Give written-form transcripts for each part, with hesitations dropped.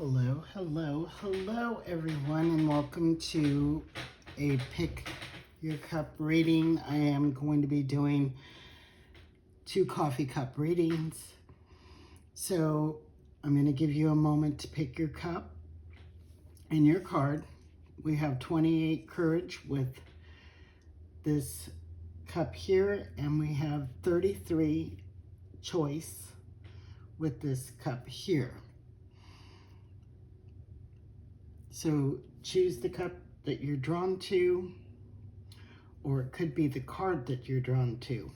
Hello, hello, hello everyone, and welcome to a Pick Your Cup reading. I am going to be doing 2 coffee cup readings. So I'm going to give you a moment to pick your cup and your card. We have 28 Courage with this cup here, and we have 33 Choice with this cup here. So choose the cup that you're drawn to, or it could be the card that you're drawn to.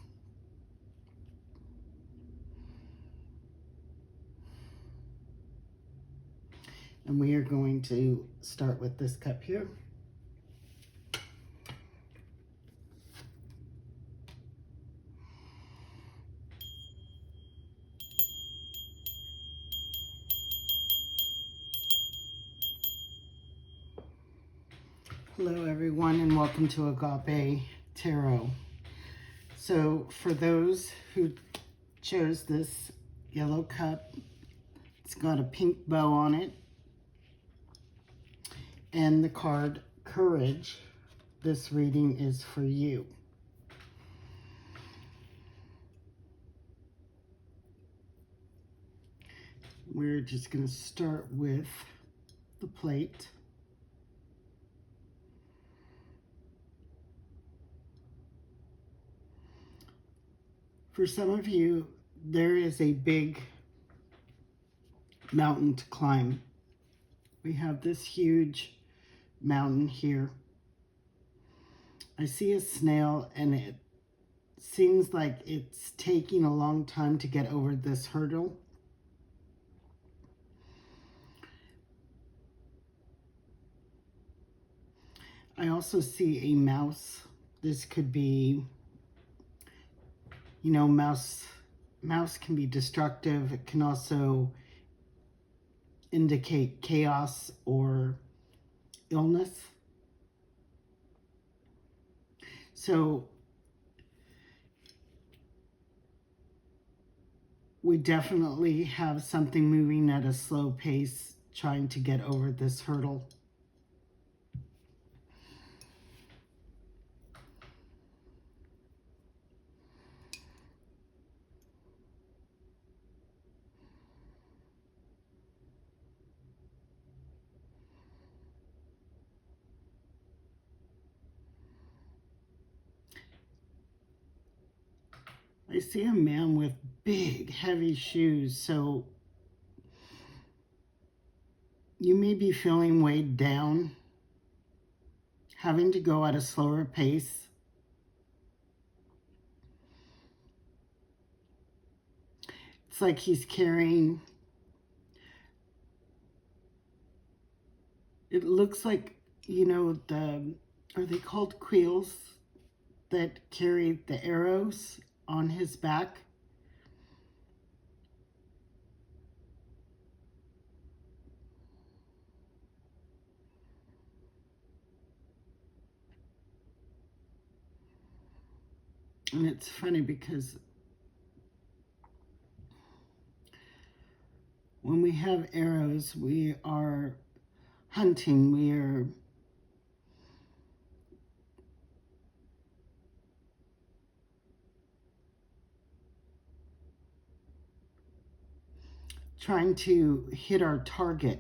And we are going to start with this cup here. Hello everyone, and welcome to Agape Tarot. So for those who chose this yellow cup, it's got a pink bow on it, and the card Courage. This reading is for you. We're just going to start with the plate. For some of you, there is a big mountain to climb. We have this huge mountain here. I see a snail, and it seems like it's taking a long time to get over this hurdle. I also see a mouse. This could be, mouse can be destructive. It can also indicate chaos or illness. So we definitely have something moving at a slow pace, trying to get over this hurdle. I see a man with big, heavy shoes, so you may be feeling weighed down, having to go at a slower pace. It's like he's carrying, it looks like, are they called quills that carry the arrows on his back? And it's funny because when we have arrows, we are hunting, we are trying to hit our target.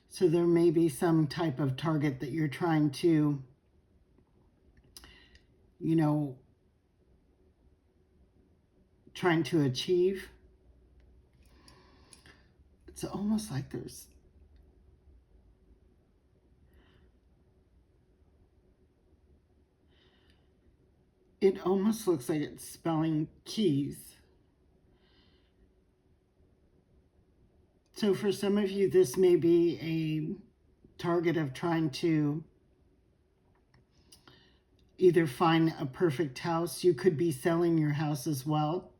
So there may be some type of target that you're trying to, trying to achieve. It's almost like it almost looks like it's spelling keys. So for some of you, this may be a target of trying to either find a perfect house. You could be selling your house as well.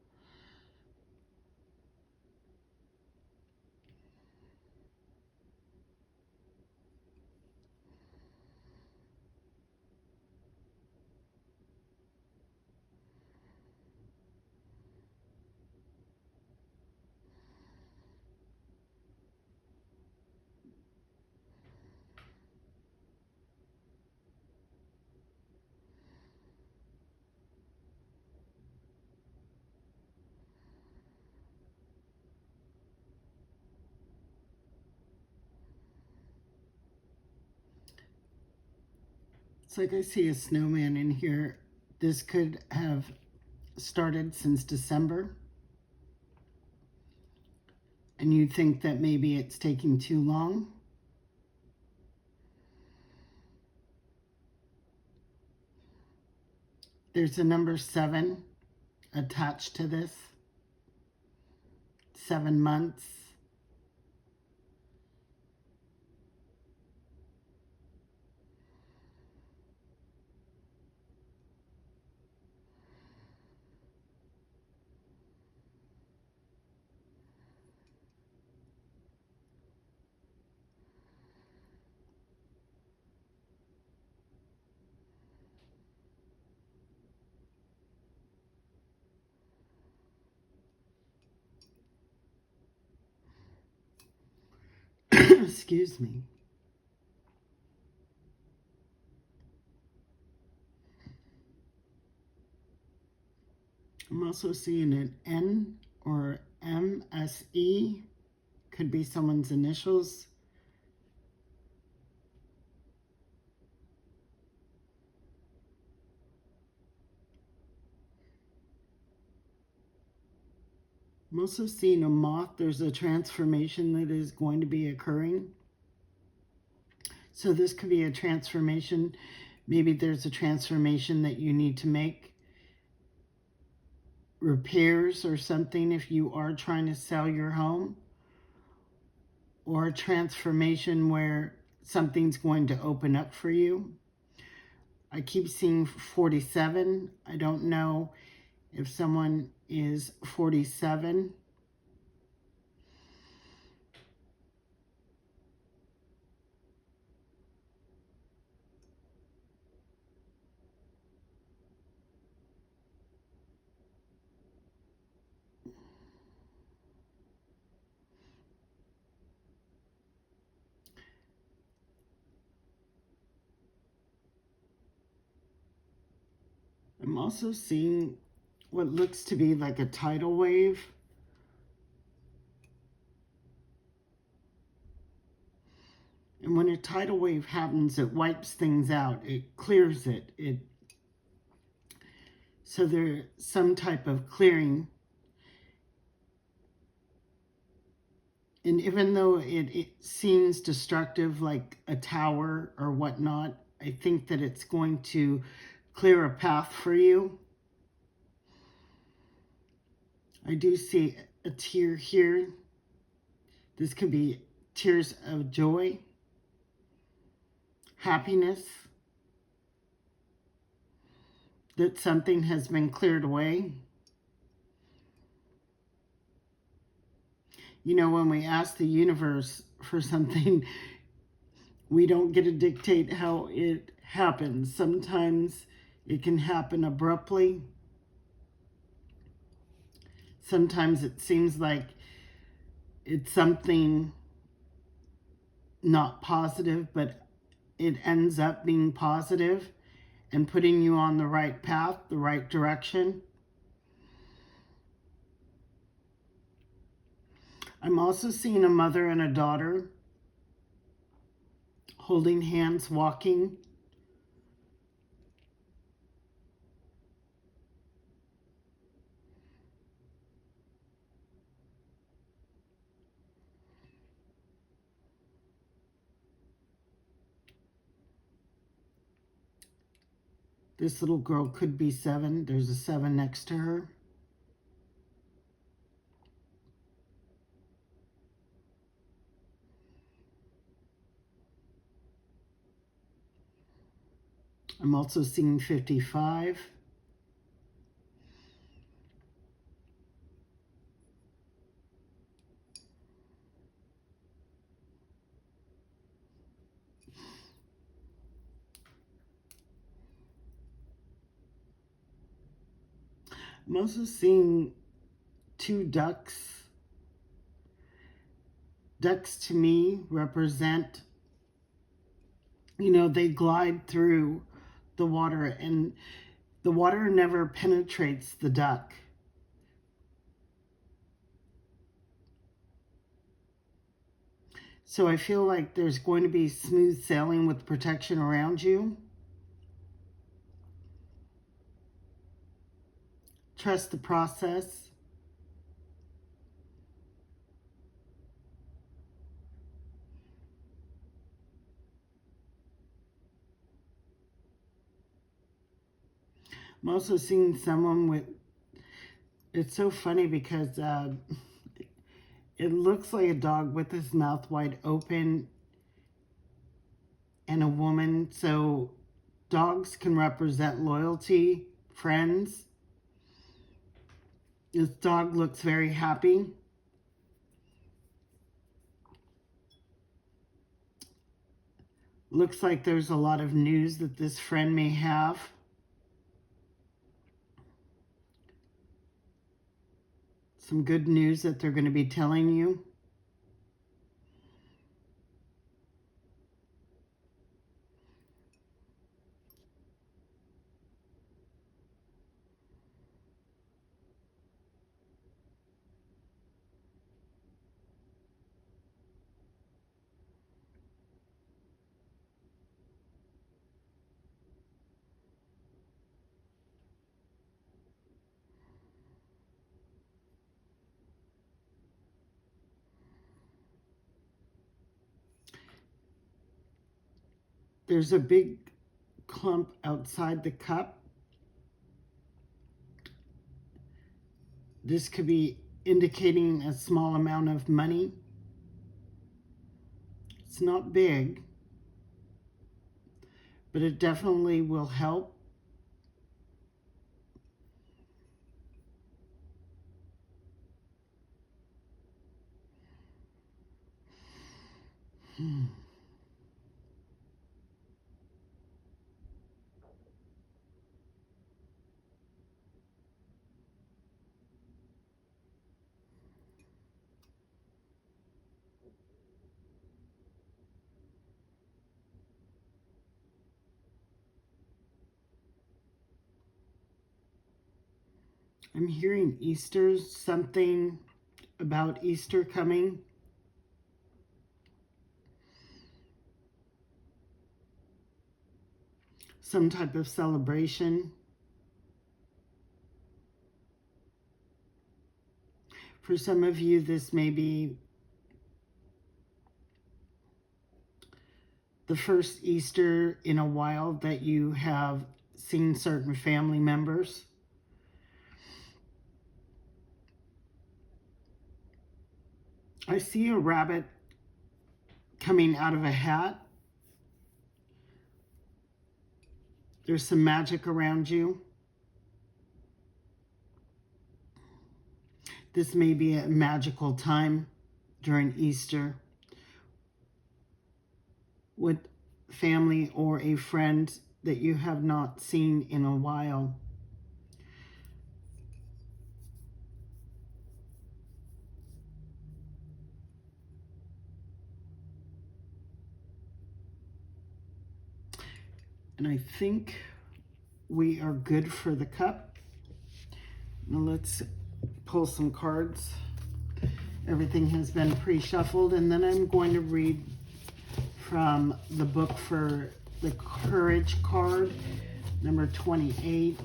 It's like I see a snowman in here. This could have started since December. And you think that maybe it's taking too long. There's a number 7 attached to this. 7 months. Excuse me. I'm also seeing an N or MSE. Could be someone's initials. I'm also seeing a moth. There's a transformation that is going to be occurring. So this could be a transformation. Maybe there's a transformation that you need to make. Repairs or something if you are trying to sell your home. Or a transformation where something's going to open up for you. I keep seeing 47. I don't know if someone is 47. I'm also seeing what looks to be like a tidal wave. And when a tidal wave happens, it wipes things out. It clears it. So there's some type of clearing. And even though it seems destructive, like a tower or whatnot, I think that it's going to clear a path for you. I do see a tear here. This could be tears of joy, happiness, that something has been cleared away. You know, when we ask the universe for something, we don't get to dictate how it happens. Sometimes it can happen abruptly. Sometimes it seems like it's something not positive, but it ends up being positive and putting you on the right path, the right direction. I'm also seeing a mother and a daughter holding hands, walking. This little girl could be 7. There's a 7 next to her. I'm also seeing 55. I'm also seeing 2 ducks. Ducks to me represent, you know, they glide through the water and the water never penetrates the duck. So I feel like there's going to be smooth sailing with protection around you. Trust the process. I'm also seeing someone with, it's so funny because it looks like a dog with his mouth wide open and a woman. So dogs can represent loyalty, friends. This dog looks very happy. Looks like there's a lot of news that this friend may have. Some good news that they're going to be telling you. There's a big clump outside the cup. This could be indicating a small amount of money. It's not big, but it definitely will help. I'm hearing Easter, something about Easter coming. Some type of celebration. For some of you, this may be the first Easter in a while that you have seen certain family members. I see a rabbit coming out of a hat. There's some magic around you. This may be a magical time during Easter with family or a friend that you have not seen in a while. And I think we are good for the cup. Now let's pull some cards. Everything has been pre-shuffled, and then I'm going to read from the book for the Courage card, number 28.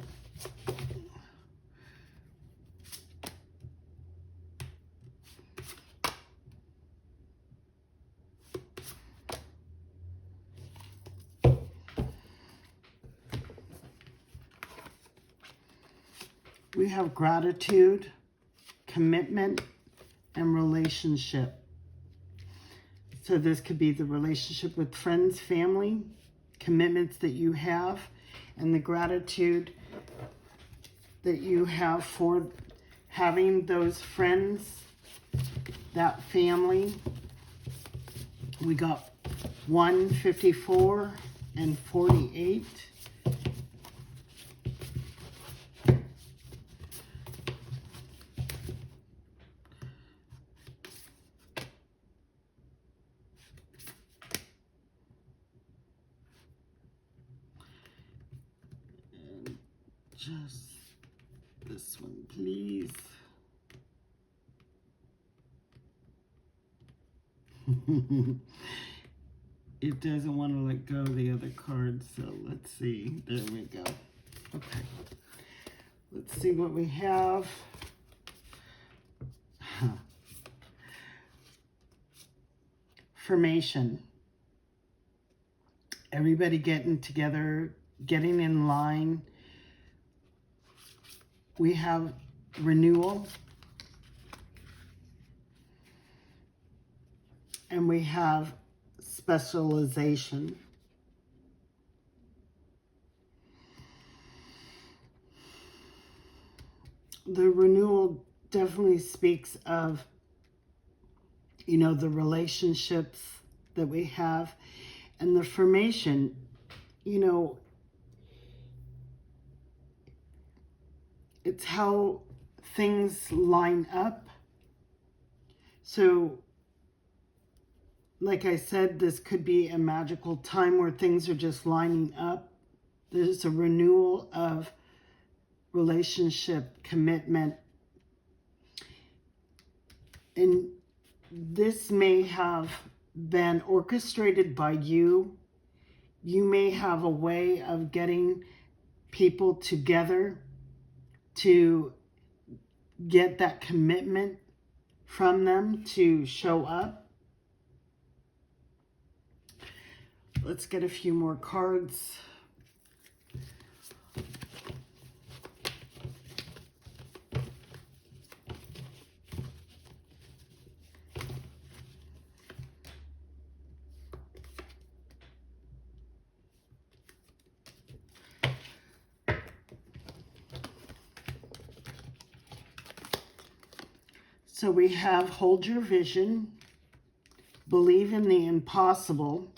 We have gratitude, commitment, and relationship. So this could be the relationship with friends, family, commitments that you have, and the gratitude that you have for having those friends, that family. We got 1, 54, and 48. Just this one, please. It doesn't want to let go of the other cards, so let's see. There we go. Okay. Let's see what we have. Formation. Everybody getting together, getting in line. We have renewal. And we have specialization. The renewal definitely speaks of, you know, the relationships that we have, and the formation, you know, it's how things line up. So, like I said, this could be a magical time where things are just lining up. There's a renewal of relationship, commitment. And this may have been orchestrated by you. You may have a way of getting people together to get that commitment from them to show up. Let's get a few more cards. So we have hold your vision, believe in the impossible,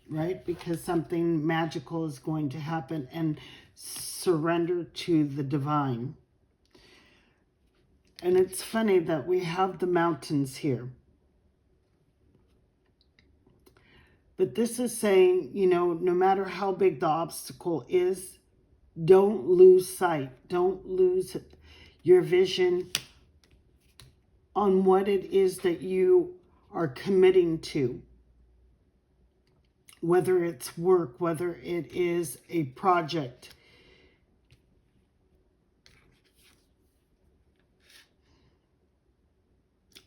right? Because something magical is going to happen, and surrender to the divine. And it's funny that we have the mountains here. But this is saying, you know, no matter how big the obstacle is, don't lose sight. Don't lose your vision on what it is that you are committing to. Whether it's work, whether it is a project.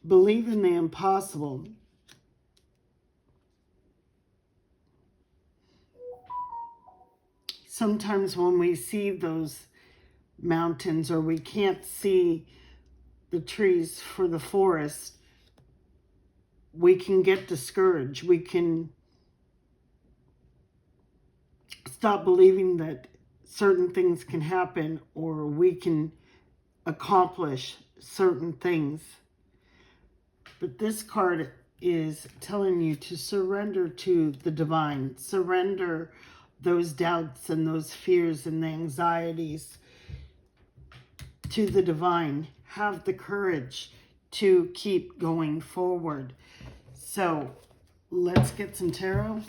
Believe in the impossible. Sometimes when we see those mountains, or we can't see the trees for the forest, we can get discouraged. We can stop believing that certain things can happen, or we can accomplish certain things. But this card is telling you to surrender to the divine. Surrender those doubts and those fears and the anxieties to the divine. Have the courage to keep going forward. So let's get some tarot.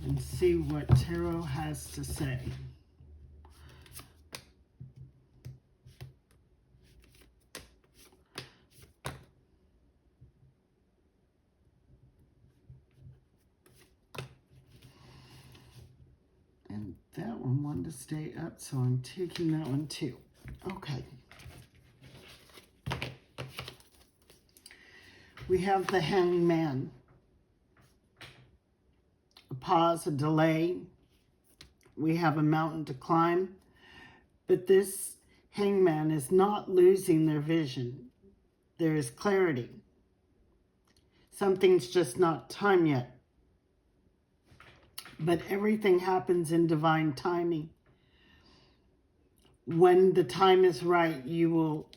And see what tarot has to say. And that one wanted to stay up, so I'm taking that one too. Okay. We have the Hanged Man. A pause, a delay. We have a mountain to climb. But this hangman is not losing their vision. There is clarity. Something's just not time yet. But everything happens in divine timing. When the time is right, you will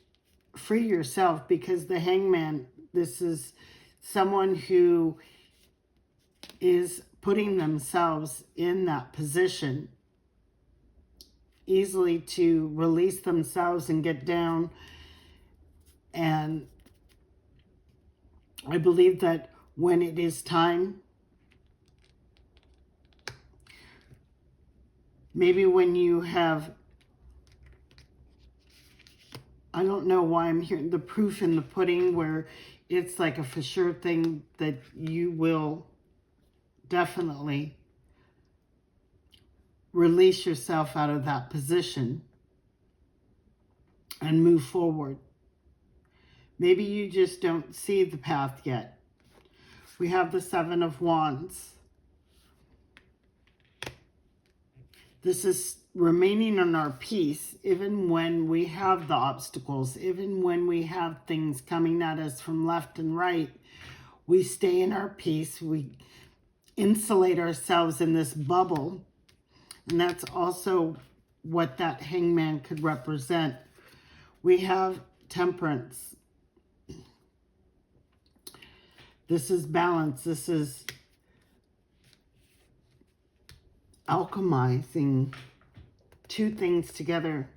free yourself, because the hangman, this is someone who is putting themselves in that position easily to release themselves and get down. And I believe that when it is time, maybe when you have, I don't know why I'm hearing the proof in the pudding, where it's like a for sure thing that you will definitely release yourself out of that position and move forward. Maybe you just don't see the path yet. We have the Seven of Wands. This is remaining on our peace, even when we have the obstacles, even when we have things coming at us from left and right. We stay in our peace. We insulate ourselves in this bubble. And that's also what that hangman could represent. We have Temperance. This is balance. This is alchemizing two things together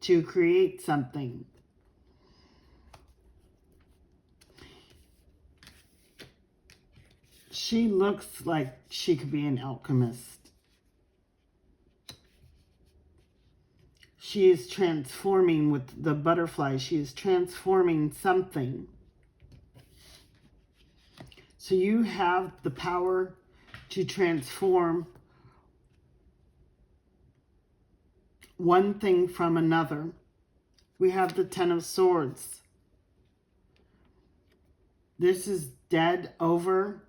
to create something. She looks like she could be an alchemist. She is transforming with the butterfly. She is transforming something. So you have the power to transform one thing from another. We have the Ten of Swords. This is dead, over.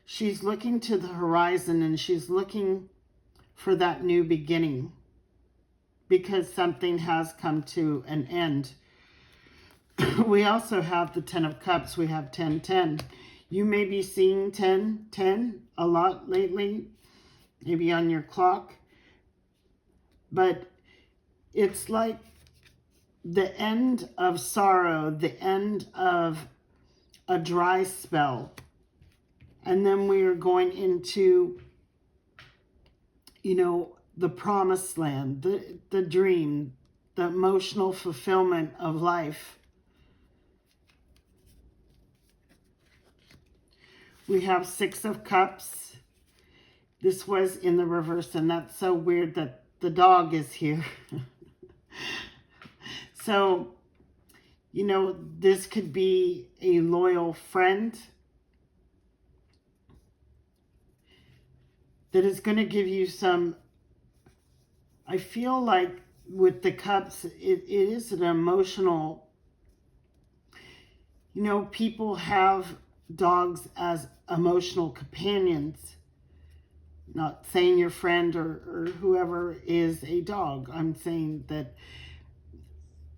She's looking to the horizon and she's looking for that new beginning because something has come to an end. We also have the Ten of Cups. We have 10-10. You may be seeing 10-10 a lot lately, maybe on your clock. But it's like the end of sorrow, the end of a dry spell. And then we are going into, you know, the promised land, the dream, the emotional fulfillment of life. We have Six of Cups. This was in the reverse, and that's so weird that the dog is here. So, you know, this could be a loyal friend that is going to give you some, I feel like with the cups, it is an emotional, you know, people have dogs as emotional companions. Not saying your friend or whoever is a dog. I'm saying that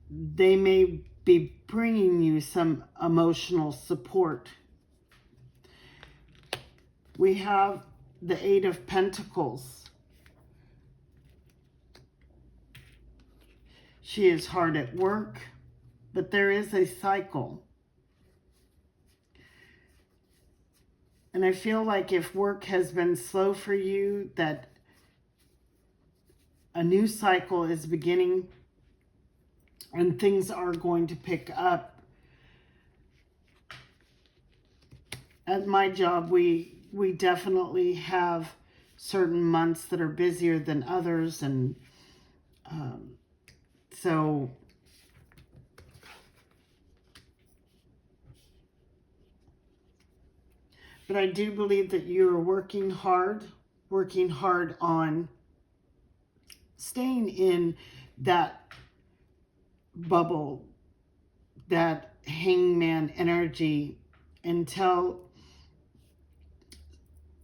they may be bringing you some emotional support. We have the Eight of Pentacles. She is hard at work, but there is a cycle. And I feel like if work has been slow for you, that a new cycle is beginning and things are going to pick up. At my job, we definitely have certain months that are busier than others. And so but I do believe that you're working hard on staying in that bubble, that hangman energy until,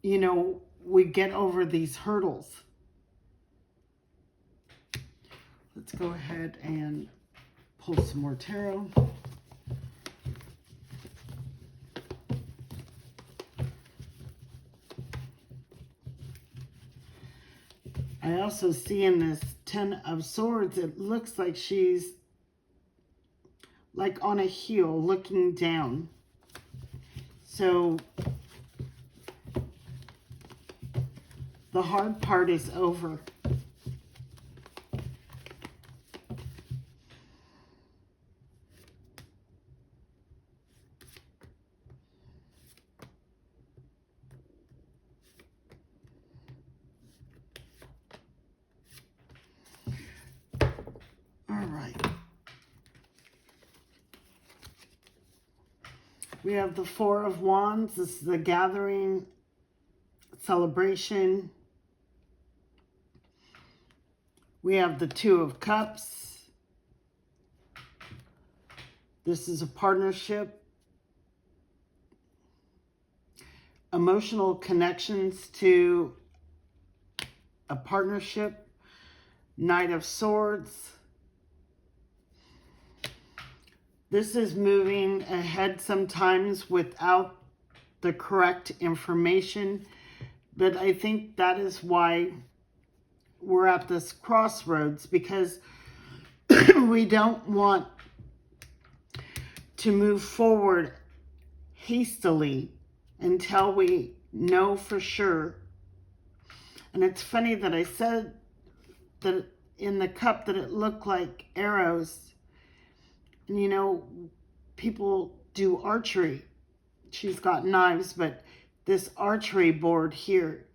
you know, we get over these hurdles. Let's go ahead and pull some more tarot. I also see in this Ten of Swords, it looks like she's like on a heel looking down. So the hard part is over. We have the Four of Wands. This is the gathering, celebration. We have the Two of Cups. This is a partnership. Emotional connections to a partnership. Knight of Swords. This is moving ahead sometimes without the correct information, but I think that is why we're at this crossroads, because we don't want to move forward hastily until we know for sure. And it's funny that I said that in the cup that it looked like arrows. And you know, people do archery. She's got knives, but this archery board here,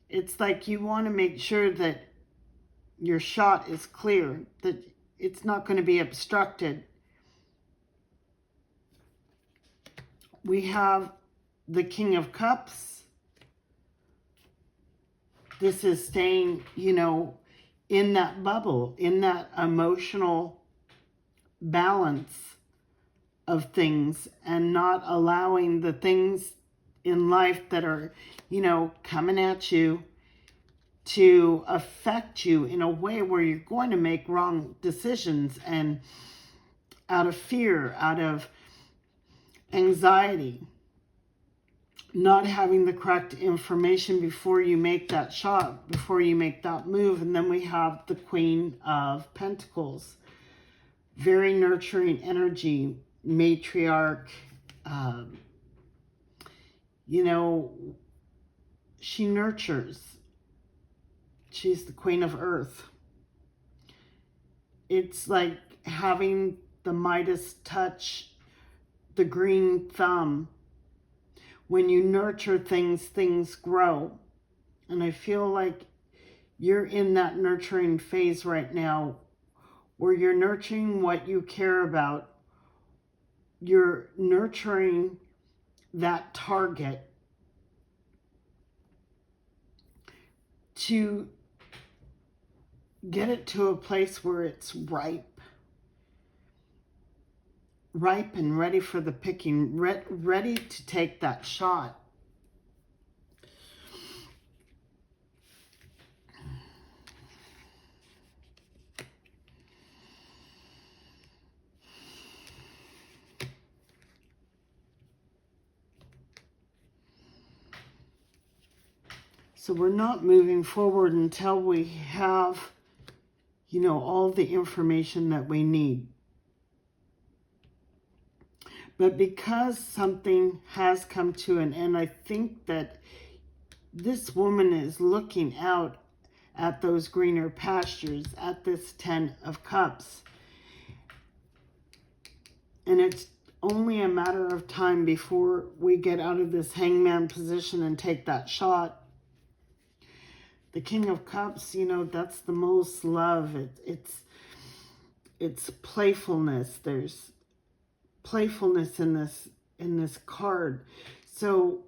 it's like you want to make sure that your shot is clear, that it's not going to be obstructed. We have the King of Cups. This is staying, you know, in that bubble, in that emotional balance of things, and not allowing the things in life that are, you know, coming at you to affect you in a way where you're going to make wrong decisions, and out of fear, out of anxiety, not having the correct information before you make that shot, before you make that move. And then we have the Queen of Pentacles. Very nurturing energy, matriarch. You know, she nurtures. She's the Queen of Earth. It's like having the Midas touch, the green thumb. When you nurture things, things grow. And I feel like you're in that nurturing phase right now, where you're nurturing what you care about. You're nurturing that target to get it to a place where it's ripe and ready for the picking, ready to take that shot. So we're not moving forward until we have, you know, all the information that we need. But because something has come to an end, I think that this woman is looking out at those greener pastures, at this 10 of Cups. And it's only a matter of time before we get out of this hangman position and take that shot. The King of Cups, you know, that's the most love. It's playfulness. There's playfulness in this card. So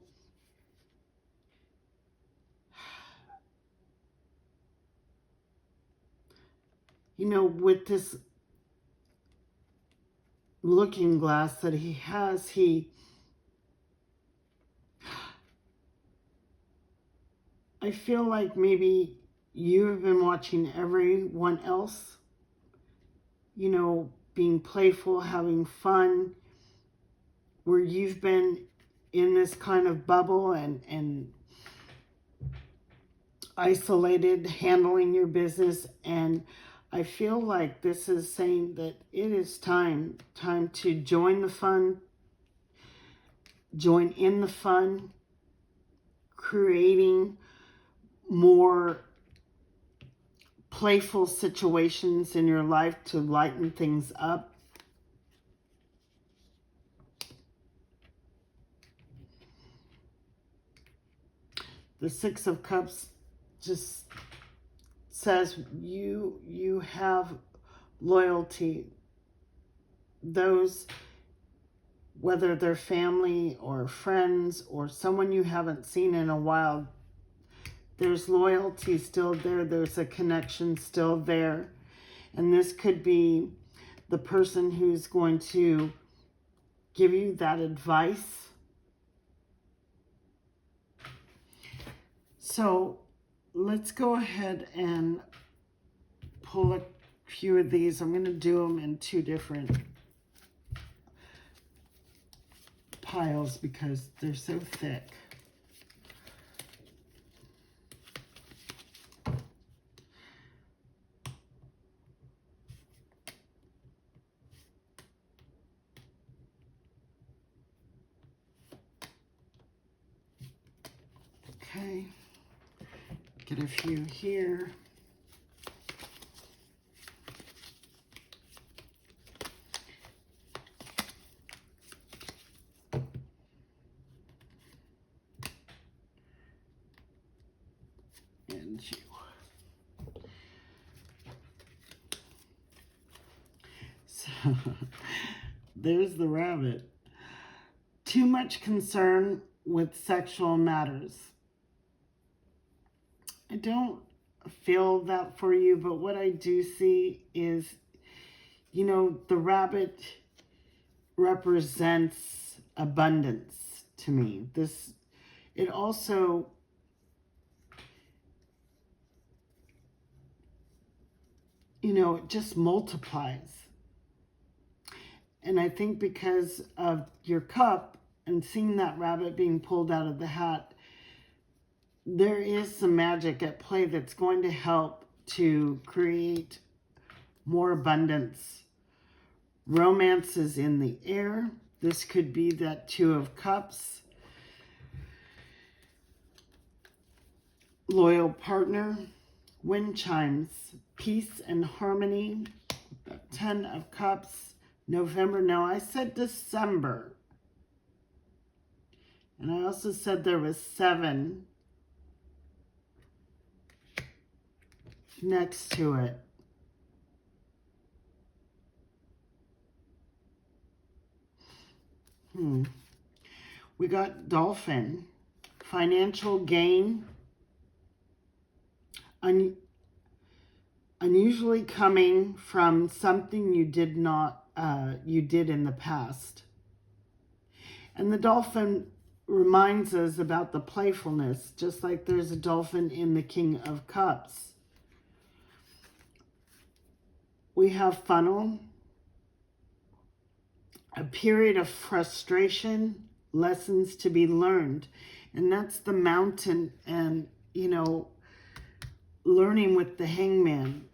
you know, with this looking glass that he has, I feel like maybe you've been watching everyone else, you know, being playful, having fun, where you've been in this kind of bubble and isolated, handling your business. And I feel like this is saying that it is time to join the fun, join in the fun, creating more playful situations in your life to lighten things up. The Six of Cups just says you have loyalty. Those whether they're family or friends or someone you haven't seen in a while, there's loyalty still there. There's a connection still there. And this could be the person who's going to give you that advice. So let's go ahead and pull a few of these. I'm going to do them in two different piles because they're so thick. Okay, get a few here. And you. So, there's the rabbit. Too much concern with sexual matters. I don't feel that for you, but what I do see is, you know, the rabbit represents abundance to me. It also, you know, it just multiplies. And I think because of your cup and seeing that rabbit being pulled out of the hat, there is some magic at play that's going to help to create more abundance. Romance is in the air. This could be that Two of Cups. Loyal partner. Wind chimes. Peace and harmony. The 10 of Cups. November. Now I said December. And I also said there was 7 next to it. We got dolphin, financial gain, unusually coming from something you did in the past. And the dolphin reminds us about the playfulness, just like there's a dolphin in the King of Cups. We have funnel, a period of frustration, lessons to be learned. And that's the mountain and, you know, learning with the hangman.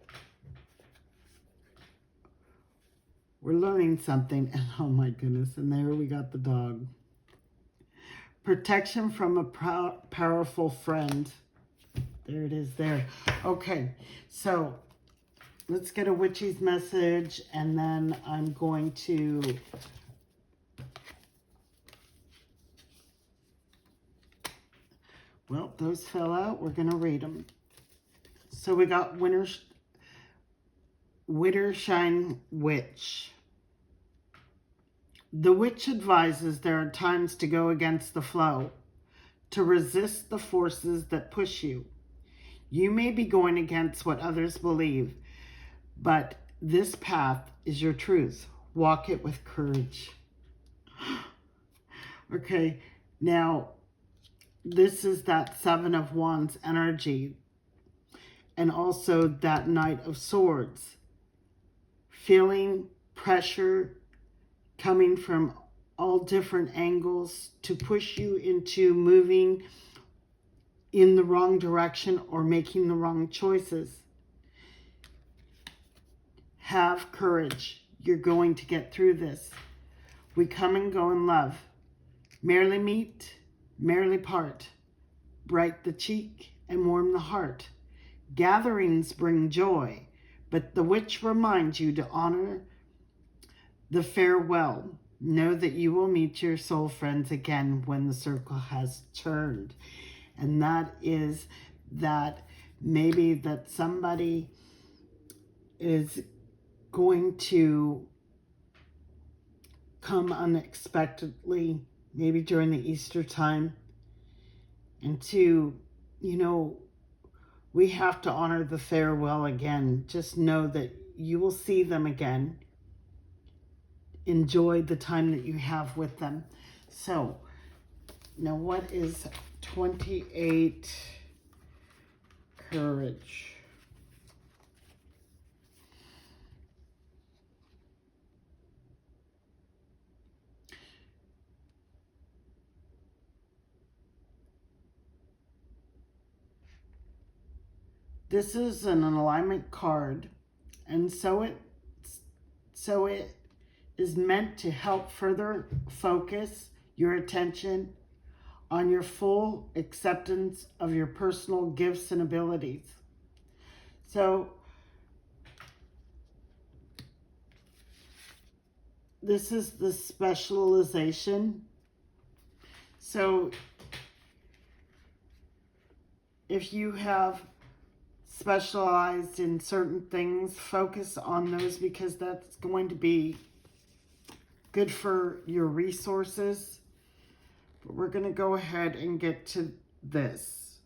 We're learning something. And oh my goodness, and there we got the dog. Protection from a powerful friend. There it is there. Okay, so let's get a witchy's message, and then I'm going to well, those fell out. We're going to read them. So we got Wittershine Witch. The witch advises there are times to go against the flow, to resist the forces that push you. You may be going against what others believe, but this path is your truth. Walk it with courage. Okay, now this is that 7 of Wands energy, and also that Knight of Swords. Feeling pressure coming from all different angles to push you into moving in the wrong direction or making the wrong choices. Have courage. You're going to get through this. We come and go in love. Merrily meet, merrily part. Bright the cheek and warm the heart. Gatherings bring joy, but the witch reminds you to honor the farewell. Know that you will meet your soul friends again when the circle has turned. And that is that maybe that somebody is going to come unexpectedly, maybe during the Easter time. And two, you know, we have to honor the farewell again. Just know that you will see them again. Enjoy the time that you have with them. So, now what is 28 courage? This is an alignment card, and so it is meant to help further focus your attention on your full acceptance of your personal gifts and abilities. So this is the specialization. So if you have specialized in certain things, focus on those, because that's going to be good for your resources. But we're going to go ahead and get to this.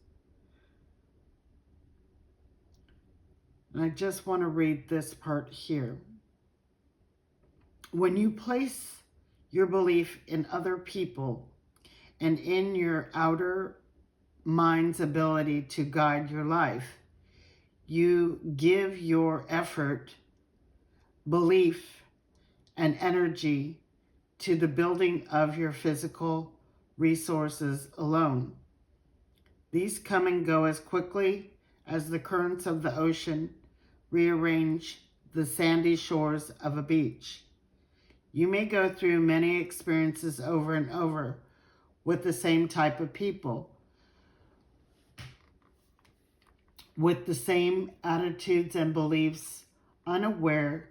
And I just want to read this part here. When you place your belief in other people and in your outer mind's ability to guide your life, you give your effort, belief, and energy to the building of your physical resources alone. These come and go as quickly as the currents of the ocean rearrange the sandy shores of a beach. You may go through many experiences over and over with the same type of people, with the same attitudes and beliefs, unaware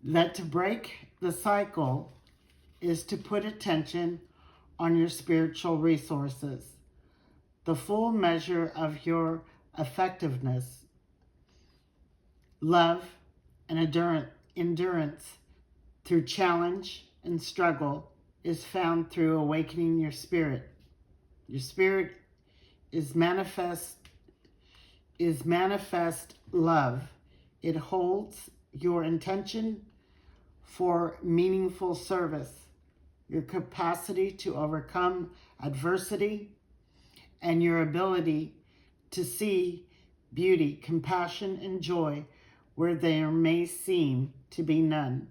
that to break the cycle is to put attention on your spiritual resources, the full measure of your effectiveness, love, and endurance through challenge and struggle is found through awakening your spirit. Your spirit is manifest love. It holds your intention for meaningful service, your capacity to overcome adversity, and your ability to see beauty, compassion, and joy where there may seem to be none.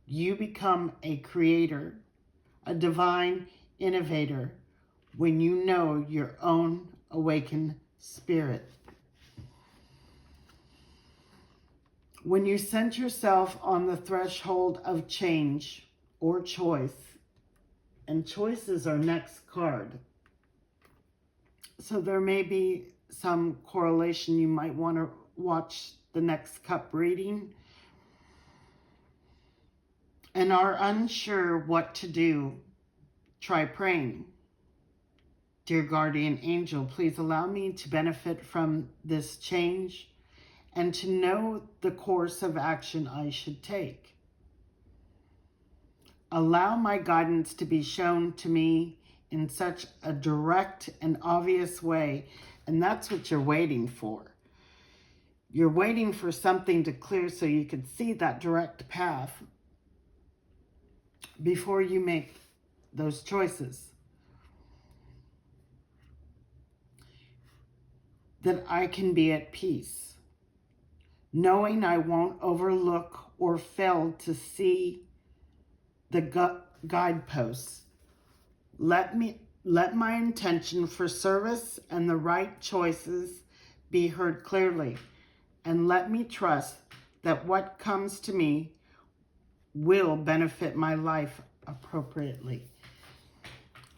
You become a creator, a divine innovator, when you know your own awakened spirit. When you sense yourself on the threshold of change or choice, and choice is our next card, so there may be some correlation. You might want to watch the next cup reading, and are unsure what to do, try praying. Dear guardian angel, please allow me to benefit from this change and to know the course of action I should take. Allow my guidance to be shown to me in such a direct and obvious way. And that's what you're waiting for. You're waiting for something to clear so you can see that direct path before you make those choices. That I can be at peace, knowing I won't overlook or fail to see the guideposts. Let my intention for service and the right choices be heard clearly, and let me trust that what comes to me will benefit my life appropriately.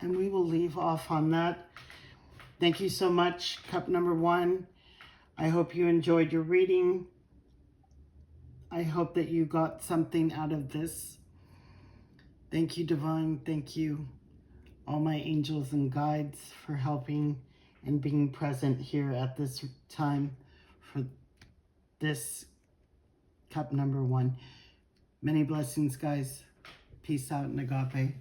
And we will leave off on that. Thank you so much, cup number 1. I hope you enjoyed your reading. I hope that you got something out of this. Thank you, Divine. Thank you, all my angels and guides, for helping and being present here at this time for this cup number 1. Many blessings, guys. Peace out and agape.